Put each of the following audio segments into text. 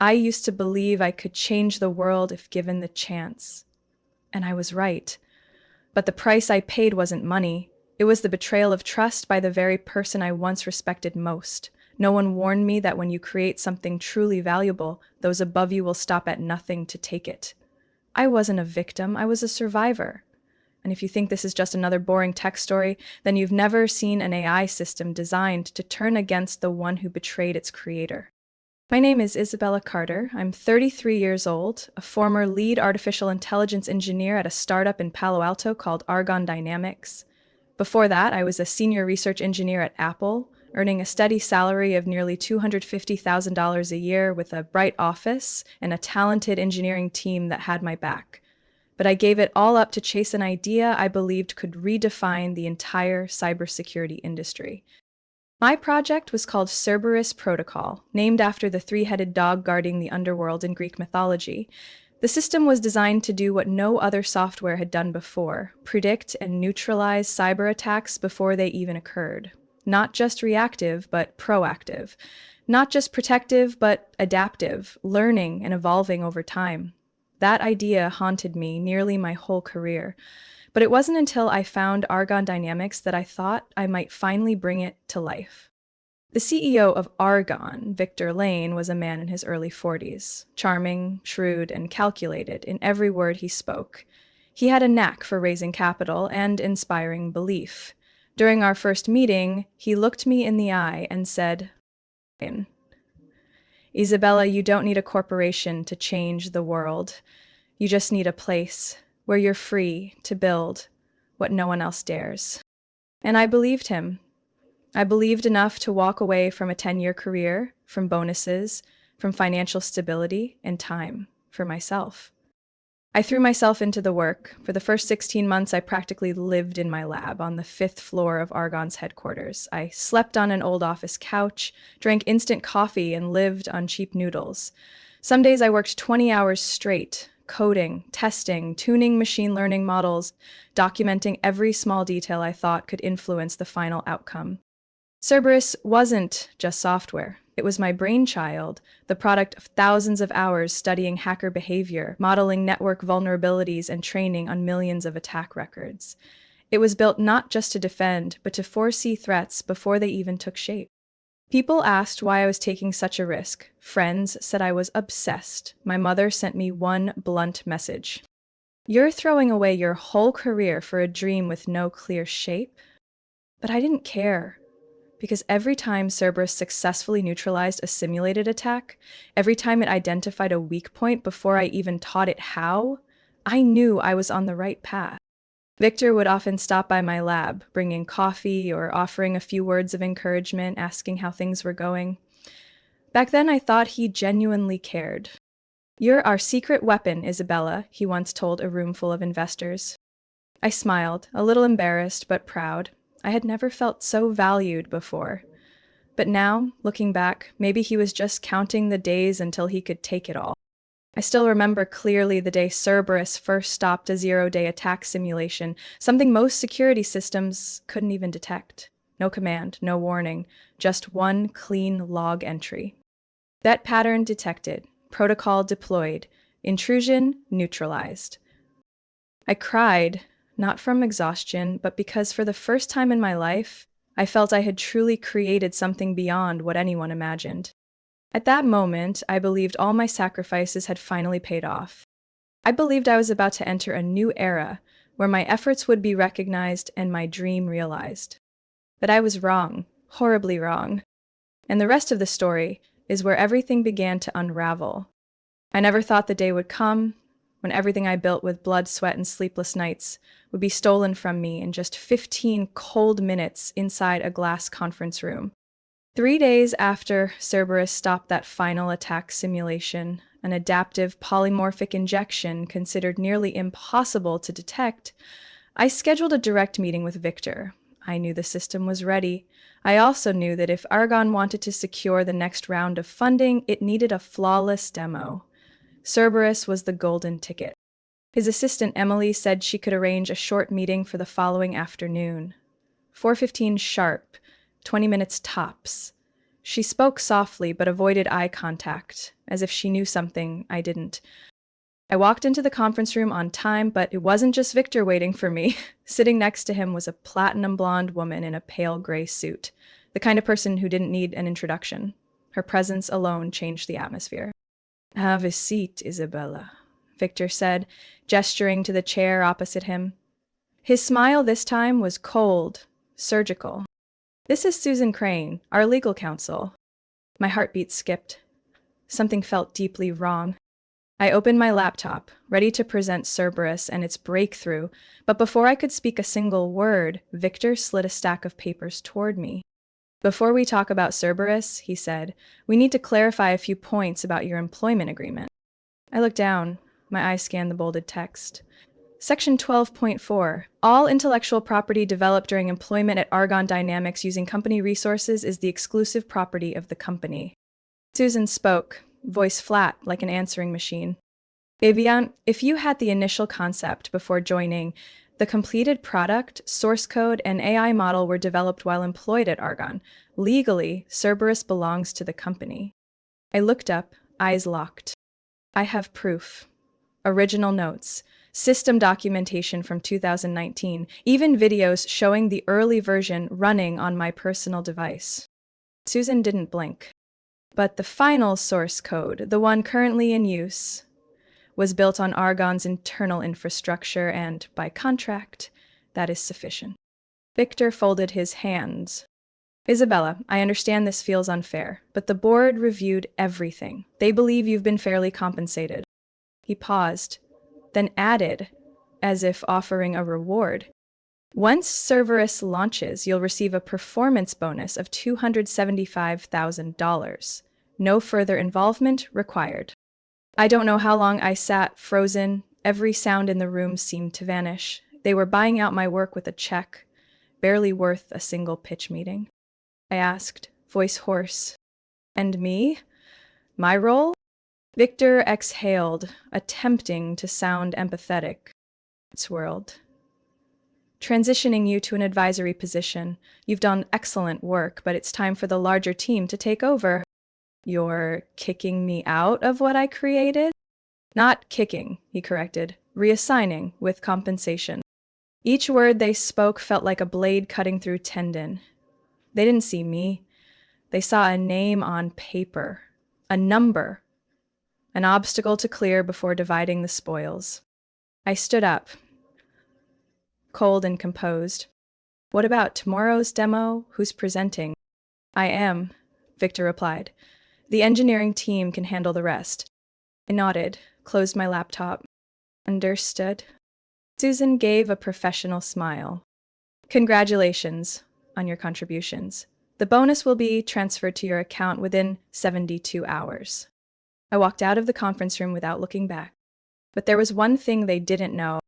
I used to believe I could change the world if given the chance. And I was right. But the price I paid wasn't money. It was the betrayal of trust by the very person I once respected most. No one warned me that when you create something truly valuable, those above you will stop at nothing to take it. I wasn't a victim, I was a survivor. And if you think this is just another boring tech story, then you've never seen an AI system designed to turn against the one who betrayed its creator. My name is Isabella Carter. I'm 33 years old, a former lead artificial intelligence engineer at a startup in Palo Alto called Argonne Dynamics. Before that, I was a senior research engineer at Apple, earning a steady salary of nearly $250,000 a year with a bright office and a talented engineering team that had my back. But I gave it all up to chase an idea I believed could redefine the entire cybersecurity industry. My project was called Cerberus Protocol, named after the three-headed dog guarding the underworld in Greek mythology. The system was designed to do what no other software had done before: predict and neutralize cyber attacks before they even occurred. Not just reactive, but proactive. Not just protective, but adaptive, learning and evolving over time. That idea haunted me nearly my whole career. But it wasn't until I found Argonne Dynamics that I thought I might finally bring it to life. The CEO of Argonne, Victor Lane, was a man in his early 40s, charming, shrewd, and calculated in every word he spoke. He had a knack for raising capital and inspiring belief. During our first meeting, he looked me in the eye and said, "Isabella, you don't need a corporation to change the world. You just need a place where you're free to build what no one else dares." And I believed him. I believed enough to walk away from a 10-year career, from bonuses, from financial stability, and time for myself. I threw myself into the work. For the first 16 months, I practically lived in my lab on the 5th floor of Argonne's headquarters. I slept on an old office couch, drank instant coffee, and lived on cheap noodles. Some days I worked 20 hours straight, coding, testing, tuning machine learning models, documenting every small detail I thought could influence the final outcome. Cerberus wasn't just software. It was my brainchild, the product of thousands of hours studying hacker behavior, modeling network vulnerabilities, and training on millions of attack records. It was built not just to defend, but to foresee threats before they even took shape. People asked why I was taking such a risk. Friends said I was obsessed. My mother sent me one blunt message: "You're throwing away your whole career for a dream with no clear shape." But I didn't care. Because every time Cerberus successfully neutralized a simulated attack, every time it identified a weak point before I even taught it how, I knew I was on the right path. Victor would often stop by my lab, bringing coffee or offering a few words of encouragement, asking how things were going. Back then, I thought he genuinely cared. "You're our secret weapon, Isabella," he once told a room full of investors. I smiled, a little embarrassed but proud. I had never felt so valued before. But now, looking back, maybe he was just counting the days until he could take it all. I still remember clearly the day Cerberus first stopped a zero-day attack simulation, something most security systems couldn't even detect. No command, no warning, just one clean log entry. That pattern detected, protocol deployed, intrusion neutralized. I cried. Not from exhaustion, but because for the first time in my life, I felt I had truly created something beyond what anyone imagined. At that moment, I believed all my sacrifices had finally paid off. I believed I was about to enter a new era where my efforts would be recognized and my dream realized. But I was wrong, horribly wrong. And the rest of the story is where everything began to unravel. I never thought the day would come when everything I built with blood, sweat, and sleepless nights would be stolen from me in just 15 cold minutes inside a glass conference room. 3 days after Cerberus stopped that final attack simulation, an adaptive polymorphic injection considered nearly impossible to detect, I scheduled a direct meeting with Victor. I knew the system was ready. I also knew that if Argonne wanted to secure the next round of funding, it needed a flawless demo. Cerberus was the golden ticket. His assistant Emily said she could arrange a short meeting for the following afternoon. 4:15 sharp, 20 minutes tops. She spoke softly but avoided eye contact, as if she knew something I didn't. I walked into the conference room on time, but it wasn't just Victor waiting for me. Sitting next to him was a platinum blonde woman in a pale gray suit, the kind of person who didn't need an introduction. Her presence alone changed the atmosphere. Have a seat, Isabella, Victor said, gesturing to the chair opposite him. His smile this time was cold, surgical. This is Susan Crane, our legal counsel. My heartbeat skipped. Something felt deeply wrong. I opened my laptop, ready to present Cerberus and its breakthrough, but before I could speak a single word, Victor slid a stack of papers toward me. Before we talk about Cerberus, he said, we need to clarify a few points about your employment agreement. I looked down. My eyes scanned the bolded text. Section 12.4. All intellectual property developed during employment at Argonne Dynamics using company resources is the exclusive property of the company. Susan spoke, voice flat like an answering machine. Eh bien, if you had the initial concept before joining, the completed product, source code, and AI model were developed while employed at Argonne. Legally, Cerberus belongs to the company. I looked up, eyes locked. I have proof. Original notes, system documentation from 2019, even videos showing the early version running on my personal device. Susan didn't blink. But the final source code, the one currently in use, was built on Argonne's internal infrastructure and, by contract, that is sufficient. Victor folded his hands. Isabella, I understand this feels unfair, but the board reviewed everything. They believe you've been fairly compensated. He paused, then added, as if offering a reward. Once Cerberus launches, you'll receive a performance bonus of $275,000. No further involvement required. I don't know how long I sat frozen. Every sound in the room seemed to vanish. They were buying out my work with a check, barely worth a single pitch meeting. I asked, voice hoarse. And me? My role? Victor exhaled, attempting to sound empathetic. Swirled. Transitioning you to an advisory position. You've done excellent work, but it's time for the larger team to take over. You're kicking me out of what I created? Not kicking, he corrected, reassigning with compensation. Each word they spoke felt like a blade cutting through tendon. They didn't see me. They saw a name on paper, a number, an obstacle to clear before dividing the spoils. I stood up, cold and composed. What about tomorrow's demo? Who's presenting? I am, Victor replied. The engineering team can handle the rest. I nodded, closed my laptop. Understood. Susan gave a professional smile. Congratulations on your contributions. The bonus will be transferred to your account within 72 hours. I walked out of the conference room without looking back. But there was one thing they didn't know.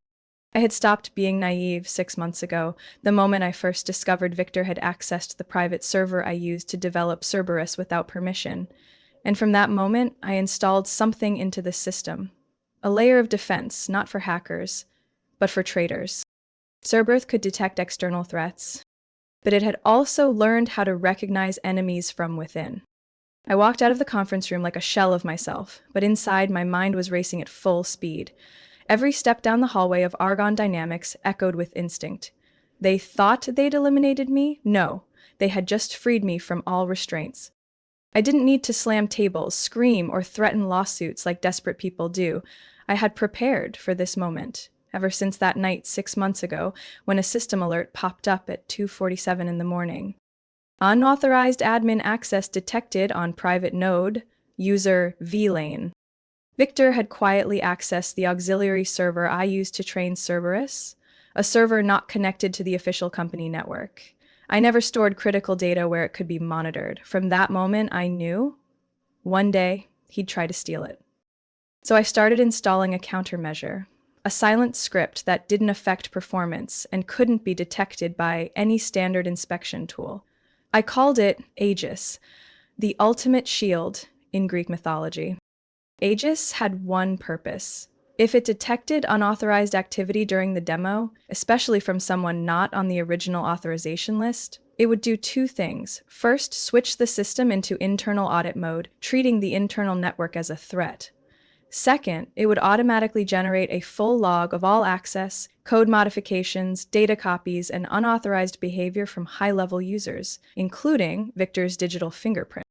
I had stopped being naive 6 months ago, the moment I first discovered Victor had accessed the private server I used to develop Cerberus without permission. And from that moment, I installed something into the system. A layer of defense, not for hackers, but for traitors. Cerberus could detect external threats, but it had also learned how to recognize enemies from within. I walked out of the conference room like a shell of myself, but inside my mind was racing at full speed. Every step down the hallway of Argonne Dynamics echoed with instinct. They thought they'd eliminated me? No, they had just freed me from all restraints. I didn't need to slam tables, scream, or threaten lawsuits like desperate people do. I had prepared for this moment, ever since that night 6 months ago when a system alert popped up at 2:47 in the morning. Unauthorized admin access detected on private node, user VLANE. Victor had quietly accessed the auxiliary server I used to train Cerberus, a server not connected to the official company network. I never stored critical data where it could be monitored. From that moment, I knew one day he'd try to steal it. So I started installing a countermeasure, a silent script that didn't affect performance and couldn't be detected by any standard inspection tool. I called it Aegis, the ultimate shield in Greek mythology. Aegis had one purpose. If it detected unauthorized activity during the demo, especially from someone not on the original authorization list, It would do two things. First, switch the system into internal audit mode, treating the internal network as a threat. Second, it would automatically generate a full log of all access, code modifications, data copies, and unauthorized behavior from high-level users, including Victor's digital fingerprint.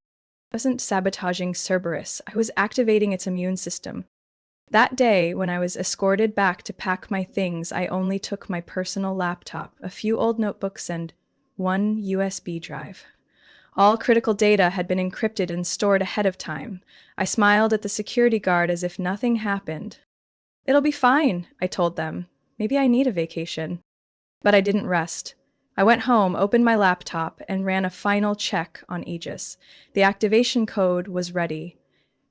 I wasn't sabotaging Cerberus, I was activating its immune system. That day, when I was escorted back to pack my things, I only took my personal laptop, a few old notebooks, and one USB drive. All critical data had been encrypted and stored ahead of time. I smiled at the security guard as if nothing happened. "It'll be fine," I told them. "Maybe I need a vacation." But I didn't rest. I went home, opened my laptop, and ran a final check on Aegis. The activation code was ready.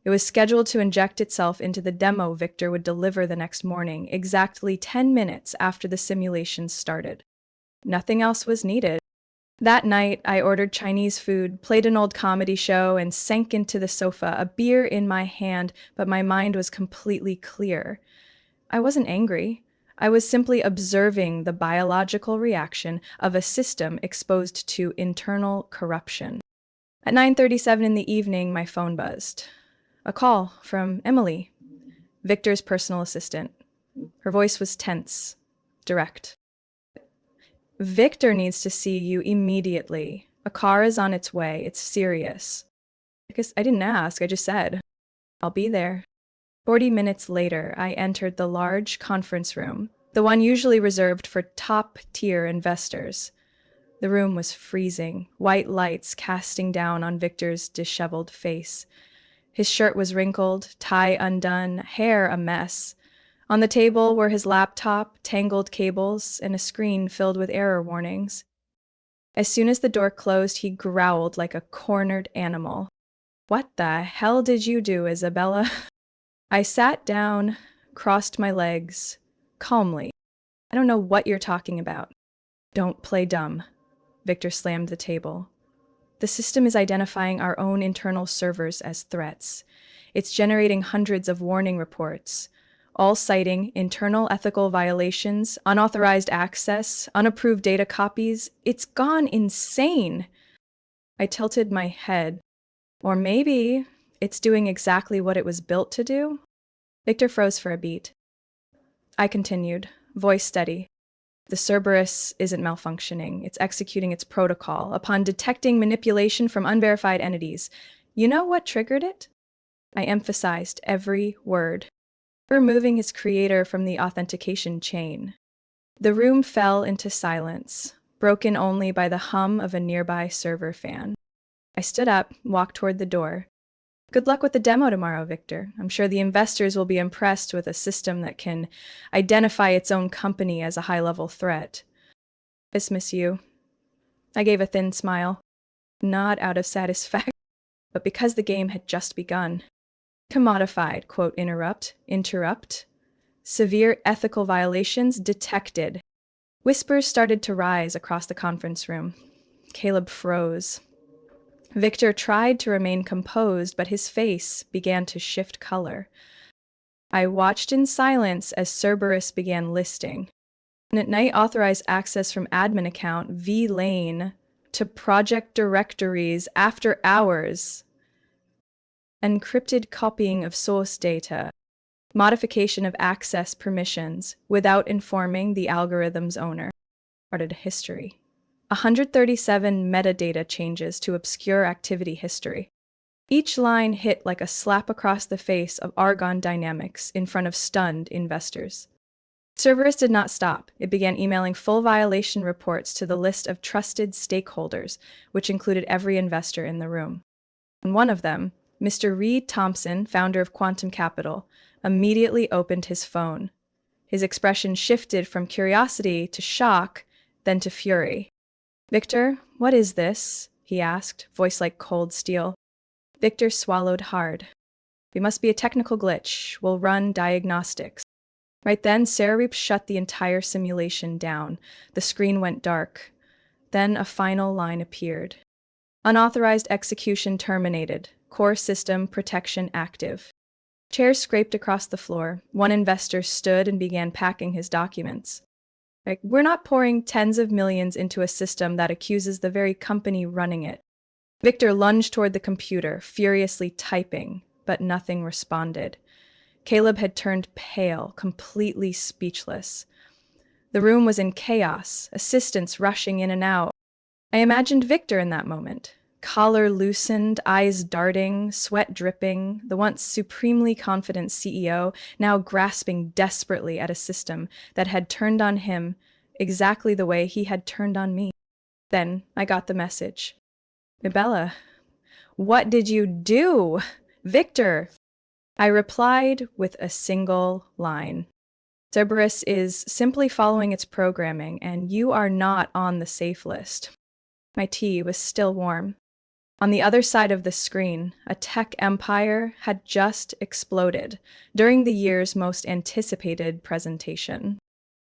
It was scheduled to inject itself into the demo Victor would deliver the next morning, exactly 10 minutes after the simulation started. Nothing else was needed. That night, I ordered Chinese food, played an old comedy show, and sank into the sofa, a beer in my hand, but my mind was completely clear. I wasn't angry. I was simply observing the biological reaction of a system exposed to internal corruption. At 9:37 in the evening, my phone buzzed. A call from Emily, Victor's personal assistant. Her voice was tense, direct. "Victor needs to see you immediately. A car is on its way. It's serious." I didn't ask, I just said, "I'll be there." 40 minutes later, I entered the large conference room, the one usually reserved for top-tier investors. The room was freezing, white lights casting down on Victor's disheveled face. His shirt was wrinkled, tie undone, hair a mess. On the table were his laptop, tangled cables, and a screen filled with error warnings. As soon as the door closed, he growled like a cornered animal. "What the hell did you do, Isabella?" I sat down, crossed my legs, calmly. "I don't know what you're talking about." "Don't play dumb." Victor slammed the table. "The system is identifying our own internal servers as threats. It's generating hundreds of warning reports, all citing internal ethical violations, unauthorized access, unapproved data copies. It's gone insane." I tilted my head. "Or maybe it's doing exactly what it was built to do?" Victor froze for a beat. I continued, voice steady. "The Cerberus isn't malfunctioning. It's executing its protocol upon detecting manipulation from unverified entities. You know what triggered it?" I emphasized every word. "Removing his creator from the authentication chain." The room fell into silence, broken only by the hum of a nearby server fan. I stood up, walked toward the door. "Good luck with the demo tomorrow, Victor. I'm sure the investors will be impressed with a system that can identify its own company as a high-level threat." "Dismiss you." I gave a thin smile, not out of satisfaction, but because the game had just begun. "Commodified," quote, interrupt. "Severe ethical violations detected." Whispers started to rise across the conference room. Caleb froze. Victor tried to remain composed, but his face began to shift color. I watched in silence as Cerberus began listing. At night, authorized access from admin account VLane to project directories after hours. Encrypted copying of source data. Modification of access permissions without informing the algorithm's owner. Started history. 137 metadata changes to obscure activity history. Each line hit like a slap across the face of Argon Dynamics in front of stunned investors. Cerberus did not stop. It began emailing full violation reports to the list of trusted stakeholders, which included every investor in the room. And one of them, Mr. Reed Thompson, founder of Quantum Capital, immediately opened his phone. His expression shifted from curiosity to shock, then to fury. "Victor, what is this?" he asked, voice like cold steel. Victor swallowed hard. "We must be a technical glitch. We'll run diagnostics." Right then, Cerereep shut the entire simulation down. The screen went dark. Then a final line appeared. "Unauthorized execution terminated. Core system protection active." Chairs scraped across the floor. One investor stood and began packing his documents. Like, we're not pouring tens of millions into a system that accuses the very company running it. Victor lunged toward the computer, furiously typing, but nothing responded. Caleb had turned pale, completely speechless. The room was in chaos, assistants rushing in and out. I imagined Victor in that moment. Collar loosened, eyes darting, sweat dripping, the once supremely confident CEO now grasping desperately at a system that had turned on him exactly the way he had turned on me. Then I got the message. Bella, what did you do? Victor! I replied with a single line. Cerberus is simply following its programming, and you are not on the safe list. My tea was still warm. On the other side of the screen, a tech empire had just exploded during the year's most anticipated presentation.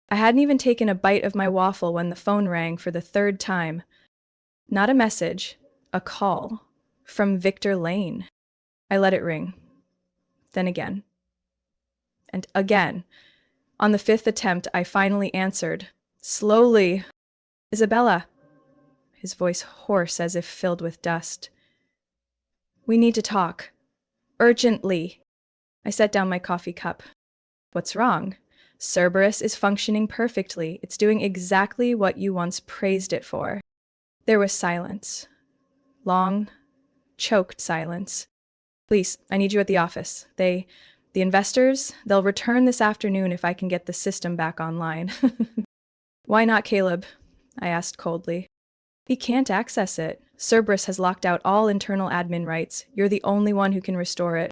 I hadn't even taken a bite of my waffle when the phone rang for the third time. Not a message, a call from Victor Lane. I let it ring. Then again. And again. On the fifth attempt, I finally answered. Slowly. Isabella. His voice hoarse as if filled with dust. We need to talk. Urgently. I set down my coffee cup. What's wrong? Cerberus is functioning perfectly. It's doing exactly what you once praised it for. There was silence. Long, choked silence. Please, I need you at the office. The investors, they'll return this afternoon if I can get the system back online. Why not, Caleb? I asked coldly. He can't access it. Cerberus has locked out all internal admin rights. You're the only one who can restore it.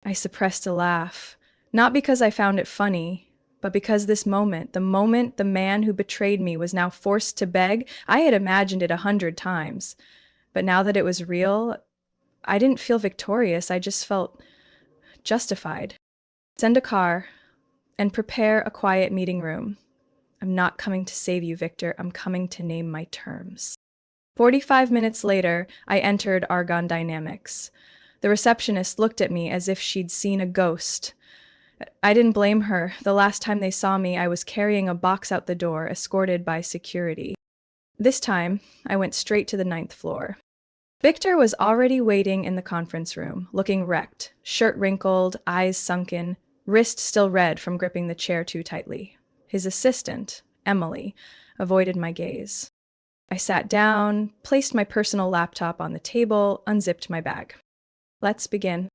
I suppressed a laugh. Not because I found it funny, but because this moment, the moment the man who betrayed me was now forced to beg, I had imagined it 100 times. But now that it was real, I didn't feel victorious. I just felt justified. Send a car and prepare a quiet meeting room. I'm not coming to save you, Victor. I'm coming to name my terms. 45 minutes later, I entered Argon Dynamics. The receptionist looked at me as if she'd seen a ghost. I didn't blame her. The last time they saw me, I was carrying a box out the door, escorted by security. This time, I went straight to the 9th floor. Victor was already waiting in the conference room, looking wrecked, shirt wrinkled, eyes sunken, wrist still red from gripping the chair too tightly. His assistant, Emily, avoided my gaze. I sat down, placed my personal laptop on the table, unzipped my bag. Let's begin.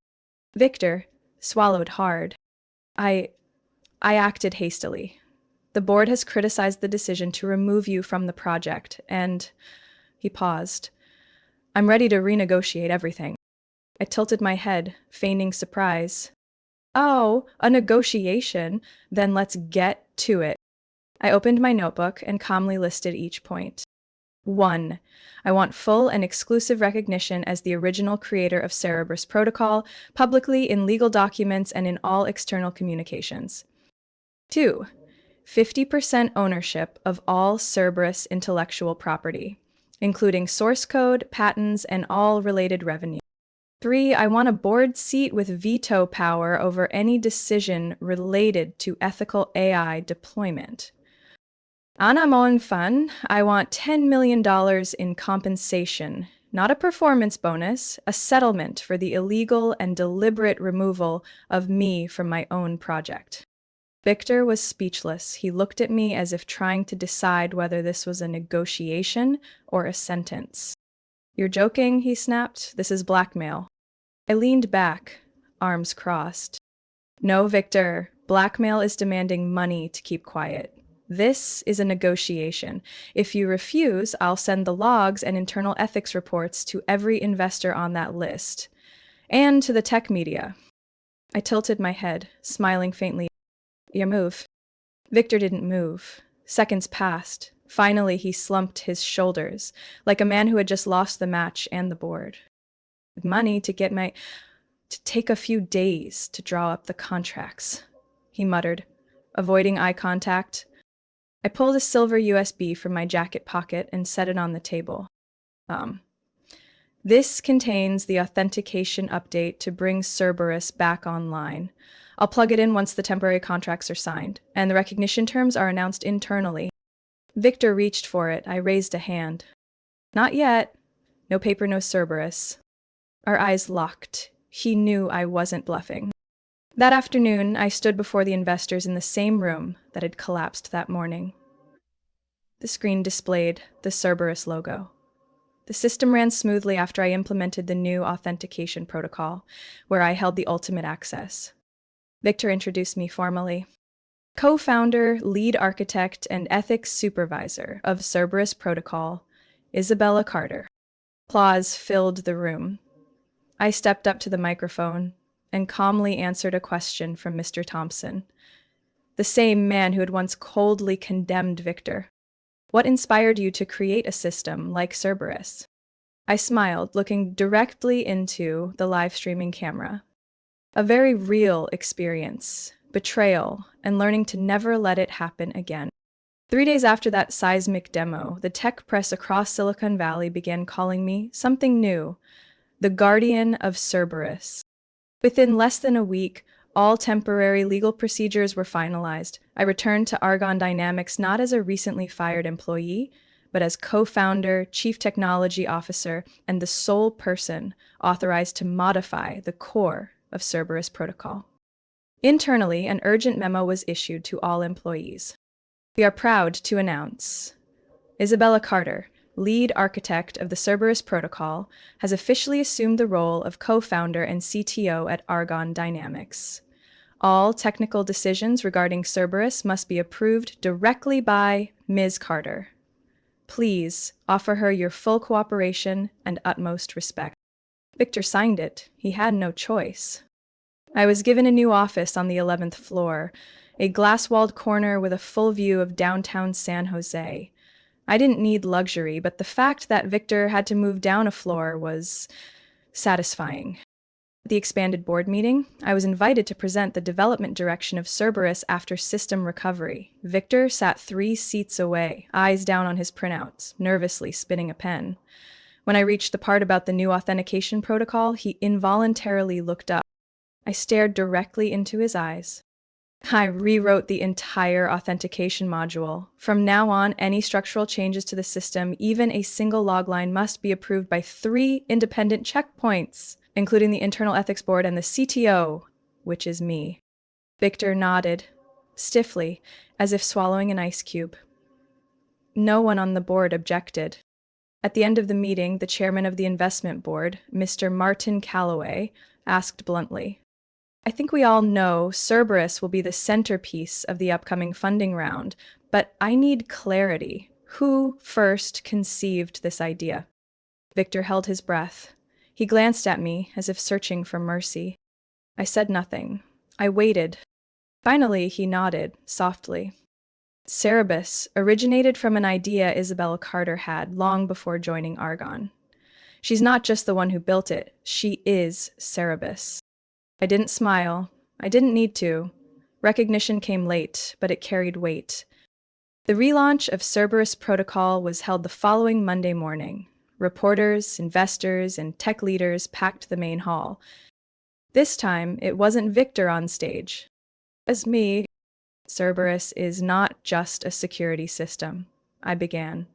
Victor swallowed hard. I acted hastily. The board has criticized the decision to remove you from the project, and he paused. I'm ready to renegotiate everything. I tilted my head, feigning surprise. Oh, a negotiation? Then let's get to it. I opened my notebook and calmly listed each point. 1. I want full and exclusive recognition as the original creator of Cerberus Protocol, publicly in legal documents and in all external communications. 2. 50% ownership of all Cerberus intellectual property, including source code, patents, and all related revenue. 3. I want a board seat with veto power over any decision related to ethical AI deployment. Anamon fun, I want $10 million in compensation, not a performance bonus, a settlement for the illegal and deliberate removal of me from my own project. Victor was speechless. He looked at me as if trying to decide whether this was a negotiation or a sentence. You're joking, he snapped. This is blackmail. I leaned back, arms crossed. No, Victor. Blackmail is demanding money to keep quiet. This is a negotiation. If you refuse, I'll send the logs and internal ethics reports to every investor on that list. And to the tech media. I tilted my head, smiling faintly. Your move. Victor didn't move. Seconds passed. Finally, he slumped his shoulders, like a man who had just lost the match and the board. Money to take a few days to draw up the contracts, he muttered, avoiding eye contact. I pulled a silver USB from my jacket pocket and set it on the table. This contains the authentication update to bring Cerberus back online. I'll plug it in once the temporary contracts are signed, and the recognition terms are announced internally. Victor reached for it. I raised a hand. Not yet. No paper, no Cerberus. Our eyes locked. He knew I wasn't bluffing. That afternoon, I stood before the investors in the same room that had collapsed that morning. The screen displayed the Cerberus logo. The system ran smoothly after I implemented the new authentication protocol, where I held the ultimate access. Victor introduced me formally. Co-founder, lead architect, and ethics supervisor of Cerberus Protocol, Isabella Carter. Applause filled the room. I stepped up to the microphone and calmly answered a question from Mr. Thompson, the same man who had once coldly condemned Victor. What inspired you to create a system like Cerberus? I smiled, looking directly into the live streaming camera. A very real experience, betrayal, and learning to never let it happen again. 3 days after that seismic demo, the tech press across Silicon Valley began calling me something new, the guardian of Cerberus. Within less than a week, all temporary legal procedures were finalized. I returned to Argonne Dynamics not as a recently fired employee, but as co-founder, chief technology officer, and the sole person authorized to modify the core of Cerberus Protocol. Internally, an urgent memo was issued to all employees. We are proud to announce Isabella Carter, lead architect of the Cerberus Protocol, has officially assumed the role of co-founder and CTO at Argonne Dynamics. All technical decisions regarding Cerberus must be approved directly by Ms. Carter. Please offer her your full cooperation and utmost respect. Victor signed it. He had no choice. I was given a new office on the 11th floor, a glass-walled corner with a full view of downtown San Jose. I didn't need luxury, but the fact that Victor had to move down a floor was satisfying. At the expanded board meeting, I was invited to present the development direction of Cerberus after system recovery. Victor sat 3 seats away, eyes down on his printouts, nervously spinning a pen. When I reached the part about the new authentication protocol, he involuntarily looked up. I stared directly into his eyes. I rewrote the entire authentication module. From now on, any structural changes to the system, even a single log line, must be approved by 3 independent checkpoints, including the internal ethics board and the CTO, which is me. Victor nodded, stiffly, as if swallowing an ice cube. No one on the board objected. At the end of the meeting, the chairman of the investment board, Mr. Martin Calloway, asked bluntly, I think we all know Cerberus will be the centerpiece of the upcoming funding round, but I need clarity. Who first conceived this idea? Victor held his breath. He glanced at me as if searching for mercy. I said nothing. I waited. Finally, he nodded, softly. Cerberus originated from an idea Isabella Carter had long before joining Argonne. She's not just the one who built it, she is Cerberus. I didn't smile. I didn't need to. Recognition came late, but it carried weight. The relaunch of Cerberus Protocol was held the following Monday morning. Reporters, investors, and tech leaders packed the main hall. This time, it wasn't Victor on stage. It was me. Cerberus is not just a security system, I began.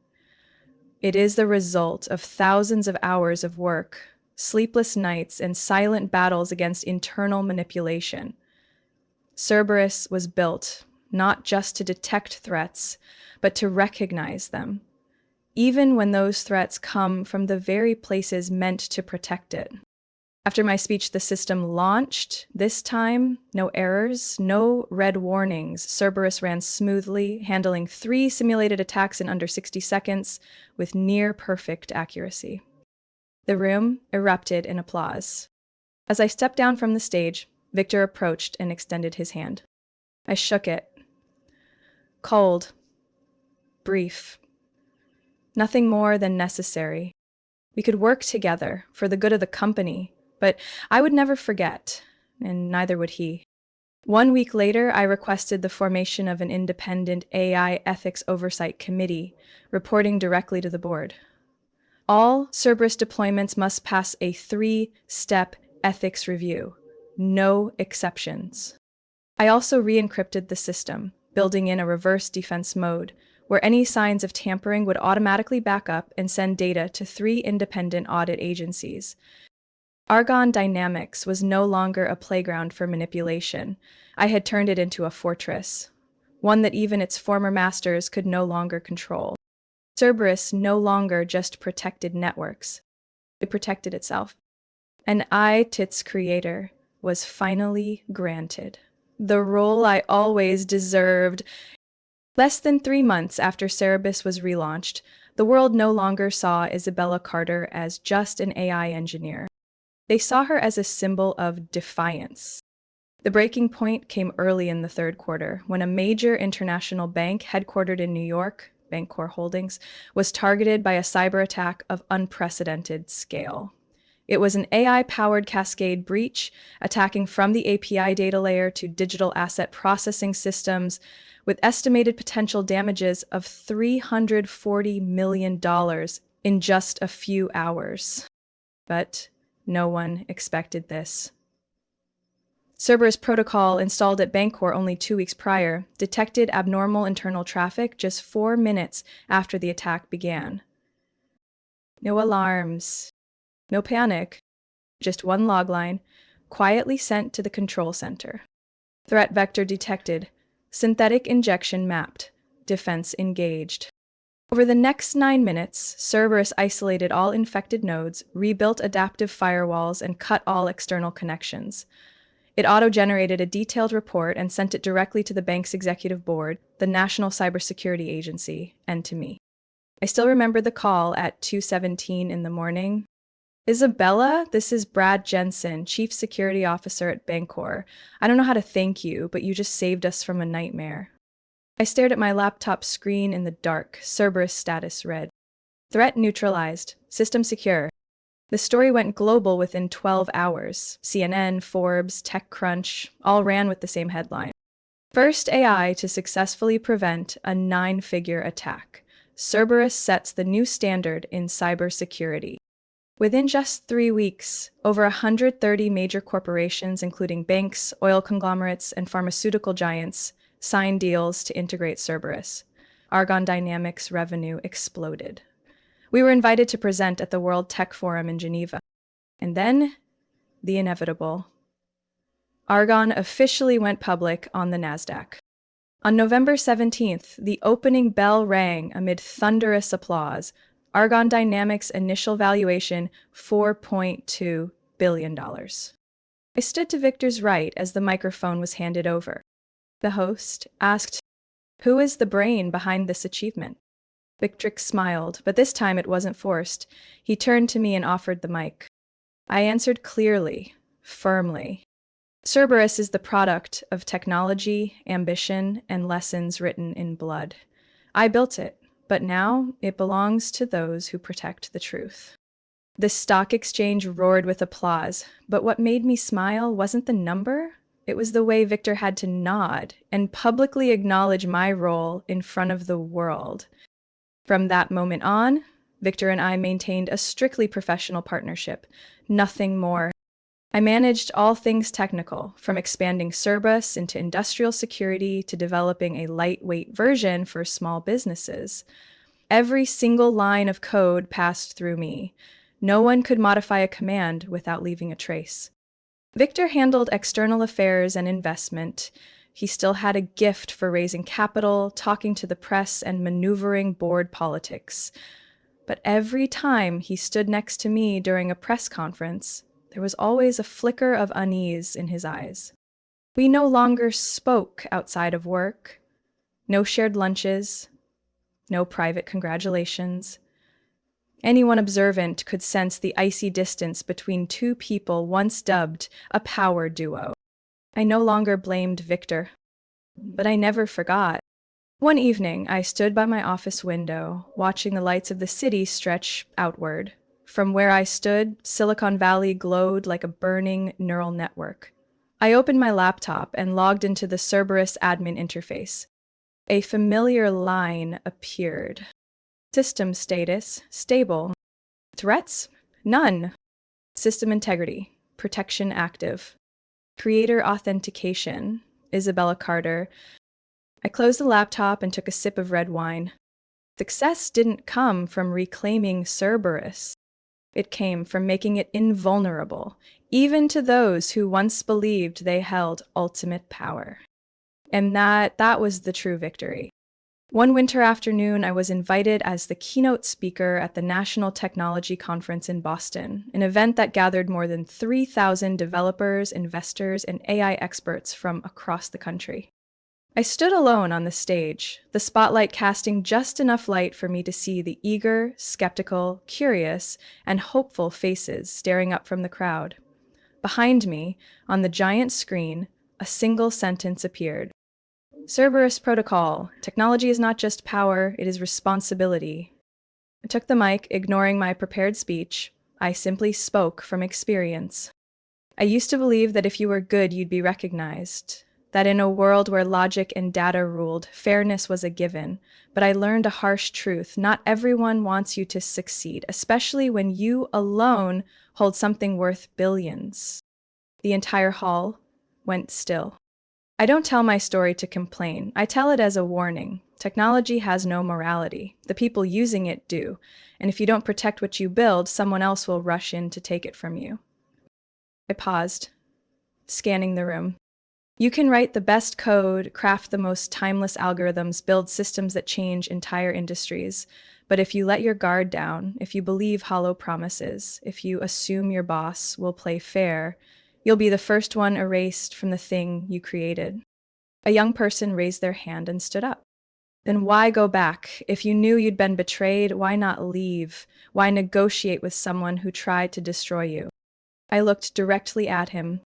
It is the result of thousands of hours of work, sleepless nights, and silent battles against internal manipulation. Cerberus was built not just to detect threats, but to recognize them, even when those threats come from the very places meant to protect it. After my speech, the system launched. This time, no errors, no red warnings. Cerberus ran smoothly, handling 3 simulated attacks in under 60 seconds with near-perfect accuracy. The room erupted in applause. As I stepped down from the stage, Victor approached and extended his hand. I shook it. Cold. Brief. Nothing more than necessary. We could work together for the good of the company, but I would never forget, and neither would he. 1 week later, I requested the formation of an independent AI ethics oversight committee, reporting directly to the board. All Cerberus deployments must pass a 3-step ethics review. No exceptions. I also re-encrypted the system, building in a reverse defense mode, where any signs of tampering would automatically back up and send data to 3 independent audit agencies. Argonne Dynamics was no longer a playground for manipulation. I had turned it into a fortress, one that even its former masters could no longer control. Cerberus no longer just protected networks, it protected itself. And I, its creator, was finally granted the role I always deserved. Less than 3 months after Cerberus was relaunched, the world no longer saw Isabella Carter as just an AI engineer. They saw her as a symbol of defiance. The breaking point came early in the third quarter, when a major international bank headquartered in New York, Bancorp Holdings, was targeted by a cyber attack of unprecedented scale. It was an AI-powered cascade breach, attacking from the API data layer to digital asset processing systems, with estimated potential damages of $340 million in just a few hours. But no one expected this. Cerberus protocol, installed at Bancorp only 2 weeks prior, detected abnormal internal traffic just 4 minutes after the attack began. No alarms, no panic, just one logline, quietly sent to the control center. Threat vector detected, synthetic injection mapped, defense engaged. Over the next 9 minutes, Cerberus isolated all infected nodes, rebuilt adaptive firewalls, and cut all external connections. It auto-generated a detailed report and sent it directly to the bank's executive board, the National Cybersecurity Agency, and to me. I still remember the call at 2:17 in the morning. Isabella, this is Brad Jensen, Chief Security Officer at Bancorp. I don't know how to thank you, but you just saved us from a nightmare. I stared at my laptop screen in the dark. Cerberus status read. Threat neutralized. System secure. The story went global within 12 hours. CNN, Forbes, TechCrunch, all ran with the same headline. First AI to successfully prevent a 9-figure attack. Cerberus sets the new standard in cybersecurity. Within just 3 weeks, over 130 major corporations, including banks, oil conglomerates, and pharmaceutical giants, signed deals to integrate Cerberus. Argonne Dynamics revenue exploded. We were invited to present at the World Tech Forum in Geneva. And then, the inevitable. Argonne officially went public on the NASDAQ. On November 17th, the opening bell rang amid thunderous applause. Argonne Dynamics' initial valuation, $4.2 billion. I stood to Victor's right as the microphone was handed over. The host asked, "Who is the brain behind this achievement?" Victor smiled, but this time it wasn't forced. He turned to me and offered the mic. I answered clearly, firmly. Cerberus is the product of technology, ambition, and lessons written in blood. I built it, but now it belongs to those who protect the truth. The stock exchange roared with applause, but what made me smile wasn't the number. It was the way Victor had to nod and publicly acknowledge my role in front of the world. From that moment on, Victor and I maintained a strictly professional partnership, nothing more. I managed all things technical, from expanding Cerberus into industrial security to developing a lightweight version for small businesses. Every single line of code passed through me. No one could modify a command without leaving a trace. Victor handled external affairs and investment. He still had a gift for raising capital, talking to the press, and maneuvering board politics. But every time he stood next to me during a press conference, there was always a flicker of unease in his eyes. We no longer spoke outside of work. No shared lunches. No private congratulations. Anyone observant could sense the icy distance between two people once dubbed a power duo. I no longer blamed Victor, but I never forgot. One evening, I stood by my office window, watching the lights of the city stretch outward. From where I stood, Silicon Valley glowed like a burning neural network. I opened my laptop and logged into the Cerberus admin interface. A familiar line appeared. System status, stable. Threats? None. System integrity, protection active. Creator authentication, Isabella Carter. I closed the laptop and took a sip of red wine. Success didn't come from reclaiming Cerberus. It came from making it invulnerable, even to those who once believed they held ultimate power. And that was the true victory. One winter afternoon, I was invited as the keynote speaker at the National Technology Conference in Boston, an event that gathered more than 3,000 developers, investors, and AI experts from across the country. I stood alone on the stage, the spotlight casting just enough light for me to see the eager, skeptical, curious, and hopeful faces staring up from the crowd. Behind me, on the giant screen, a single sentence appeared. Cerberus Protocol. Technology is not just power, it is responsibility. I took the mic, ignoring my prepared speech. I simply spoke from experience. I used to believe that if you were good, you'd be recognized. That in a world where logic and data ruled, fairness was a given. But I learned a harsh truth. Not everyone wants you to succeed, especially when you alone hold something worth billions. The entire hall went still. I don't tell my story to complain. I tell it as a warning. Technology has no morality. The people using it do. And if you don't protect what you build, someone else will rush in to take it from you. I paused, scanning the room. You can write the best code, craft the most timeless algorithms, build systems that change entire industries. But if you let your guard down, if you believe hollow promises, if you assume your boss will play fair, you'll be the first one erased from the thing you created. A young person raised their hand and stood up. Then why go back? If you knew you'd been betrayed, why not leave? Why negotiate with someone who tried to destroy you? I looked directly at him.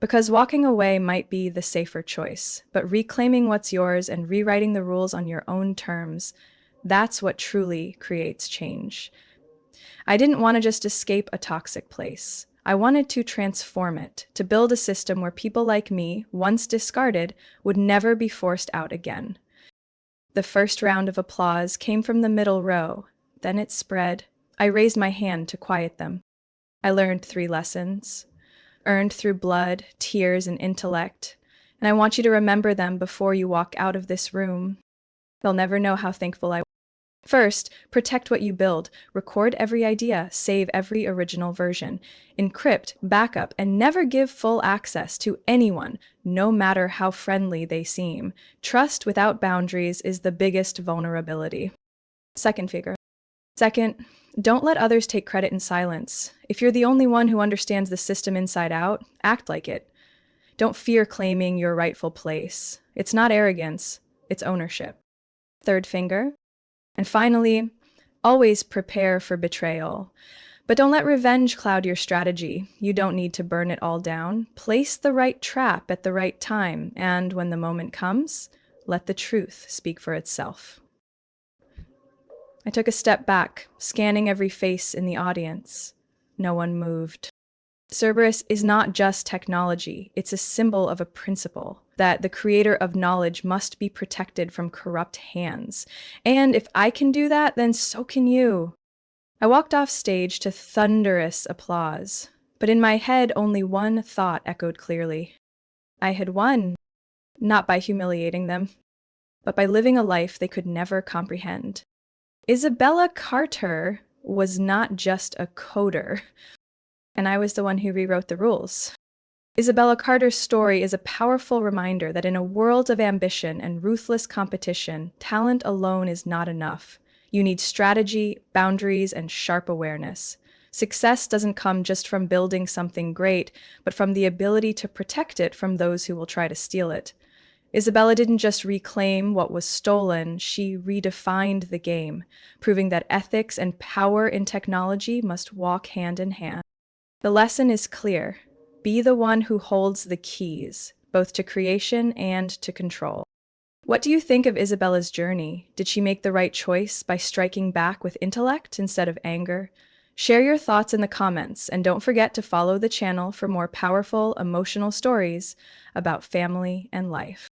Because walking away might be the safer choice, but reclaiming what's yours and rewriting the rules on your own terms, that's what truly creates change. I didn't want to just escape a toxic place. I wanted to transform it, to build a system where people like me, once discarded, would never be forced out again. The first round of applause came from the middle row. Then it spread. I raised my hand to quiet them. I learned 3 lessons, earned through blood, tears, and intellect, and I want you to remember them before you walk out of this room. They'll never know how thankful I was. First, protect what you build. Record every idea, save every original version, encrypt, backup, and never give full access to anyone, no matter how friendly they seem. Trust without boundaries is the biggest vulnerability. Second, don't let others take credit in silence. If you're the only one who understands the system inside out, act like it. Don't fear claiming your rightful place. It's not arrogance, it's ownership. Third finger. And finally, always prepare for betrayal. But don't let revenge cloud your strategy. You don't need to burn it all down. Place the right trap at the right time, and when the moment comes, let the truth speak for itself. I took a step back, scanning every face in the audience. No one moved. Cerberus is not just technology, it's a symbol of a principle, that the creator of knowledge must be protected from corrupt hands. And if I can do that, then so can you. I walked off stage to thunderous applause, but in my head only one thought echoed clearly. I had won, not by humiliating them, but by living a life they could never comprehend. Isabella Carter was not just a coder, and I was the one who rewrote the rules. Isabella Carter's story is a powerful reminder that in a world of ambition and ruthless competition, talent alone is not enough. You need strategy, boundaries, and sharp awareness. Success doesn't come just from building something great, but from the ability to protect it from those who will try to steal it. Isabella didn't just reclaim what was stolen, she redefined the game, proving that ethics and power in technology must walk hand in hand. The lesson is clear. Be the one who holds the keys, both to creation and to control. What do you think of Isabella's journey? Did she make the right choice by striking back with intellect instead of anger? Share your thoughts in the comments, and don't forget to follow the channel for more powerful, emotional stories about family and life.